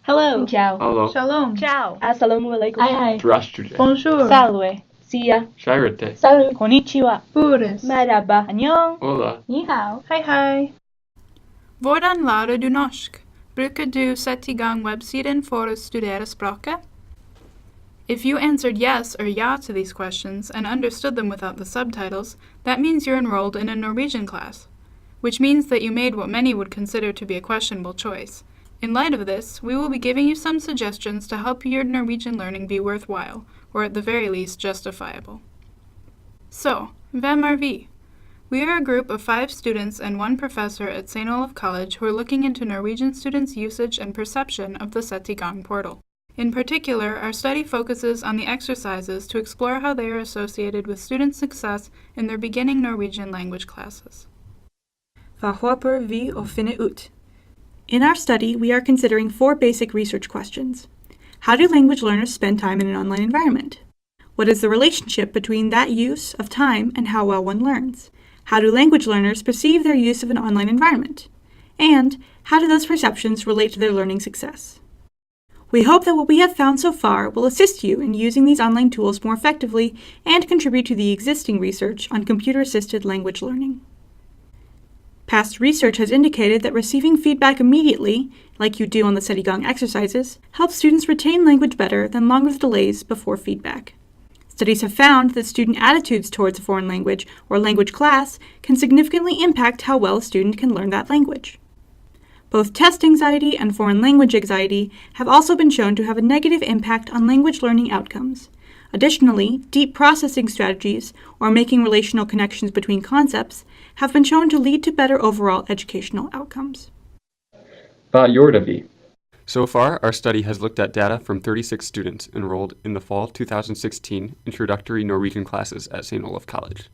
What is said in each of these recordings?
Hello. Ciao. Hello. Shalom. Ciao. Assalamu alaikum. Hi. Здравствуйте. Bonjour. Salve. Sia. Шайрете. Salut. Konnichiwa. Pures. Merhaba. Annyeong. Hola. Ni hao. Hej hej. Hvordan lærer du norsk? Bruker du sett i gang websiden for å studere språket? If you answered yes or ja to these questions and understood them without the subtitles, that means you're enrolled in a Norwegian class, which means that you made what many would consider to be a questionable choice. In light of this, we will be giving you some suggestions to help your Norwegian learning be worthwhile, or at the very least justifiable. So, hvem er vi? We are a group of 5 students and 1 professor at St. Olaf College who are looking into Norwegian students' usage and perception of the Sett i gang portal. In particular, our study focuses on the exercises to explore how they are associated with students' success in their beginning Norwegian language classes. Hva håper vi å finne ut? In our study, we are considering 4 basic research questions. How do language learners spend time in an online environment? What is the relationship between that use of time and how well one learns? How do language learners perceive their use of an online environment? And how do those perceptions relate to their learning success? We hope that what we have found so far will assist you in using these online tools more effectively and contribute to the existing research on computer-assisted language learning. Past research has indicated that receiving feedback immediately, like you do on the Sett i gang exercises, helps students retain language better than longer delays before feedback. Studies have found that student attitudes towards a foreign language or language class can significantly impact how well a student can learn that language. Both test anxiety and foreign language anxiety have also been shown to have a negative impact on language learning outcomes. Additionally, deep processing strategies, or making relational connections between concepts, have been shown to lead to better overall educational outcomes. Hva gjorde vi? So far, our study has looked at data from 36 students enrolled in the fall 2016 introductory Norwegian classes at St. Olaf College.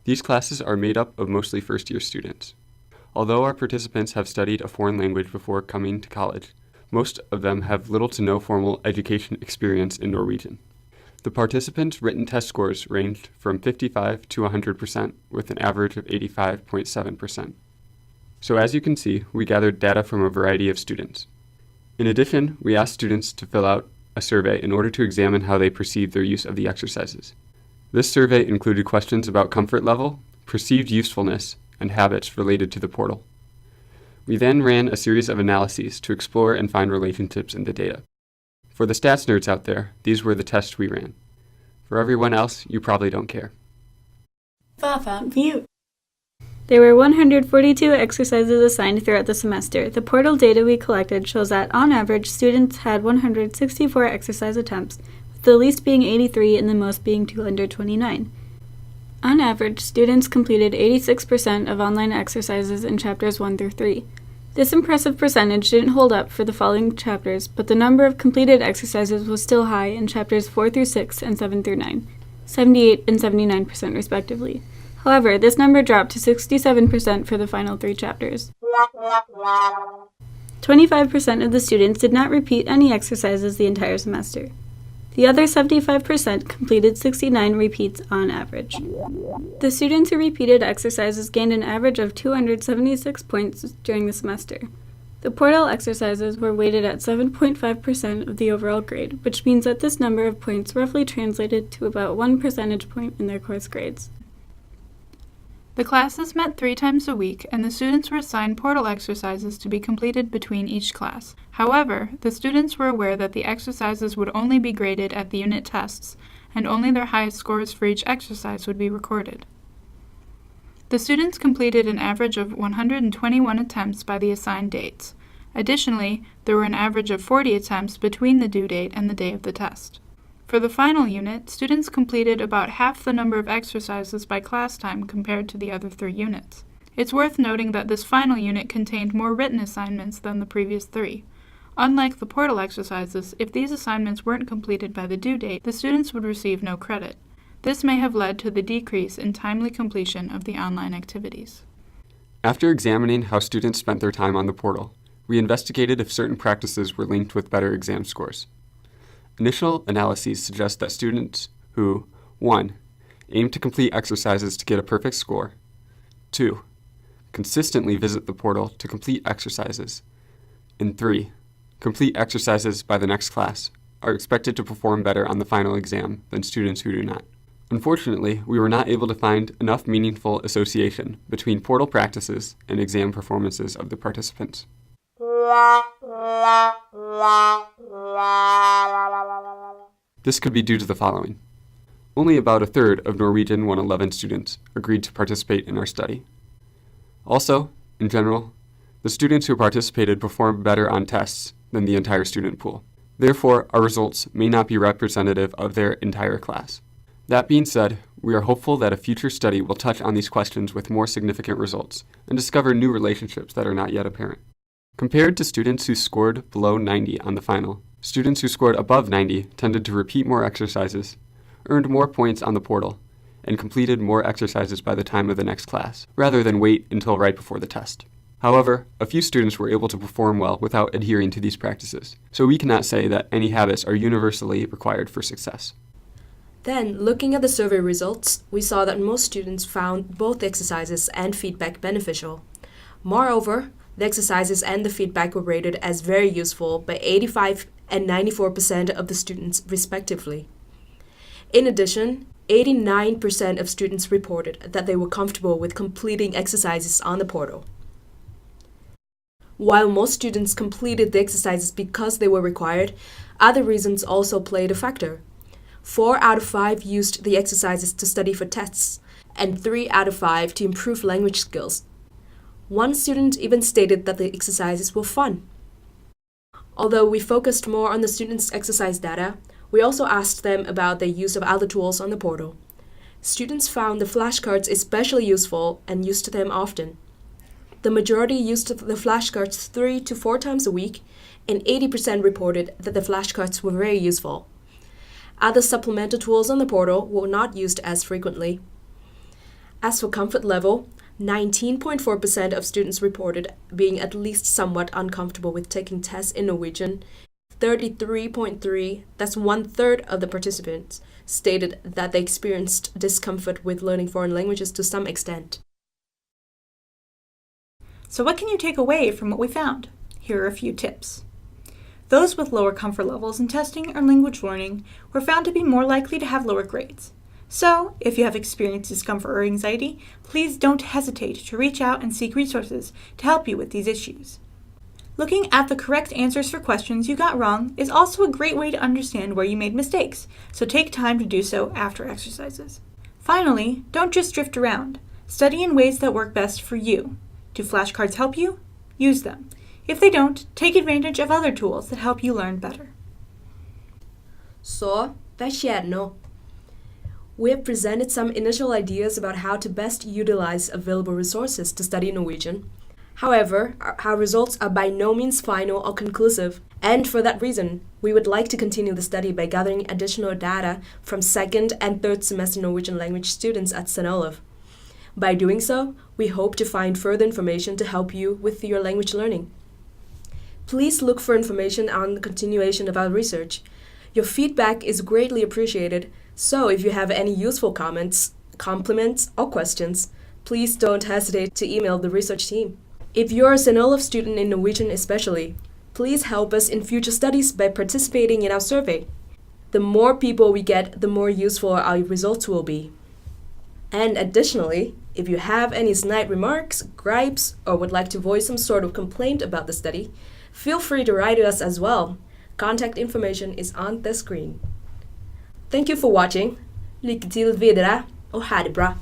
These classes are made up of mostly first-year students. Although our participants have studied a foreign language before coming to college, most of them have little to no formal education experience in Norwegian. The participants' written test scores ranged from 55 to 100%, with an average of 85.7%. So as you can see, we gathered data from a variety of students. In addition, we asked students to fill out a survey in order to examine how they perceive their use of the exercises. This survey included questions about comfort level, perceived usefulness, and habits related to the portal. We then ran a series of analyses to explore and find relationships in the data. For the stats nerds out there, these were the tests we ran. For everyone else, you probably don't care. View. There were 142 exercises assigned throughout the semester. The portal data we collected shows that, on average, students had 164 exercise attempts, with the least being 83 and the most being 229. On average, students completed 86% of online exercises in chapters 1 through 3. This impressive percentage didn't hold up for the following chapters, but the number of completed exercises was still high in chapters 4 through 6 and 7 through 9, 78 and 79% respectively. However, this number dropped to 67% for the final 3 chapters. 25% of the students did not repeat any exercises the entire semester. The other 75% completed 69 repeats on average. The students who repeated exercises gained an average of 276 points during the semester. The portal exercises were weighted at 7.5% of the overall grade, which means that this number of points roughly translated to about 1 percentage point in their course grades. The classes met 3 times a week, and the students were assigned portal exercises to be completed between each class. However, the students were aware that the exercises would only be graded at the unit tests, and only their highest scores for each exercise would be recorded. The students completed an average of 121 attempts by the assigned dates. Additionally, there were an average of 40 attempts between the due date and the day of the test. For the final unit, students completed about half the number of exercises by class time compared to the other 3 units. It's worth noting that this final unit contained more written assignments than the previous 3. Unlike the portal exercises, if these assignments weren't completed by the due date, the students would receive no credit. This may have led to the decrease in timely completion of the online activities. After examining how students spent their time on the portal, we investigated if certain practices were linked with better exam scores. Initial analyses suggest that students who 1. Aim to complete exercises to get a perfect score, 2. Consistently visit the portal to complete exercises, and 3. complete exercises by the next class, are expected to perform better on the final exam than students who do not. Unfortunately, we were not able to find enough meaningful association between portal practices and exam performances of the participants. This could be due to the following. Only about a third of Norwegian 111 students agreed to participate in our study. Also, in general, the students who participated performed better on tests than the entire student pool. Therefore, our results may not be representative of their entire class. That being said, we are hopeful that a future study will touch on these questions with more significant results and discover new relationships that are not yet apparent. Compared to students who scored below 90 on the final, students who scored above 90 tended to repeat more exercises, earned more points on the portal, and completed more exercises by the time of the next class, rather than wait until right before the test. However, a few students were able to perform well without adhering to these practices, so we cannot say that any habits are universally required for success. Then, looking at the survey results, we saw that most students found both the exercises and feedback beneficial. Moreover, the exercises and the feedback were rated as very useful by 85% and 94% of the students, respectively. In addition, 89% of students reported that they were comfortable with completing exercises on the portal. While most students completed the exercises because they were required, other reasons also played a factor. 4 out of 5 used the exercises to study for tests, and 3 out of 5 to improve language skills. One student even stated that the exercises were fun. Although we focused more on the students' exercise data, we also asked them about their use of other tools on the portal. Students found the flashcards especially useful and used them often. The majority used the flashcards 3 to 4 times a week, and 80% reported that the flashcards were very useful. Other supplemental tools on the portal were not used as frequently. As for comfort level, 19.4% of students reported being at least somewhat uncomfortable with taking tests in Norwegian. 33.3%, that's 1/3 of the participants, stated that they experienced discomfort with learning foreign languages to some extent. So what can you take away from what we found? Here are a few tips. Those with lower comfort levels in testing or language learning were found to be more likely to have lower grades. So, if you have experienced discomfort or anxiety, please don't hesitate to reach out and seek resources to help you with these issues. Looking at the correct answers for questions you got wrong is also a great way to understand where you made mistakes, so take time to do so after exercises. Finally, don't just drift around. Study in ways that work best for you. Do flashcards help you? Use them. If they don't, take advantage of other tools that help you learn better. Så, vad skjer nå? We have presented some initial ideas about how to best utilize available resources to study Norwegian. However, our results are by no means final or conclusive, and for that reason, we would like to continue the study by gathering additional data from second and third semester Norwegian language students at St. Olaf. By doing so, we hope to find further information to help you with your language learning. Please look for information on the continuation of our research. Your feedback is greatly appreciated, so if you have any useful comments, compliments, or questions, please don't hesitate to email the research team. If you're a St. Olaf student in Norwegian especially, please help us in future studies by participating in our survey. The more people we get, the more useful our results will be. And additionally, if you have any snide remarks, gripes, or would like to voice some sort of complaint about the study, feel free to write to us as well. Contact information is on the screen. Thank you for watching. Lykke til videre, og ha det bra!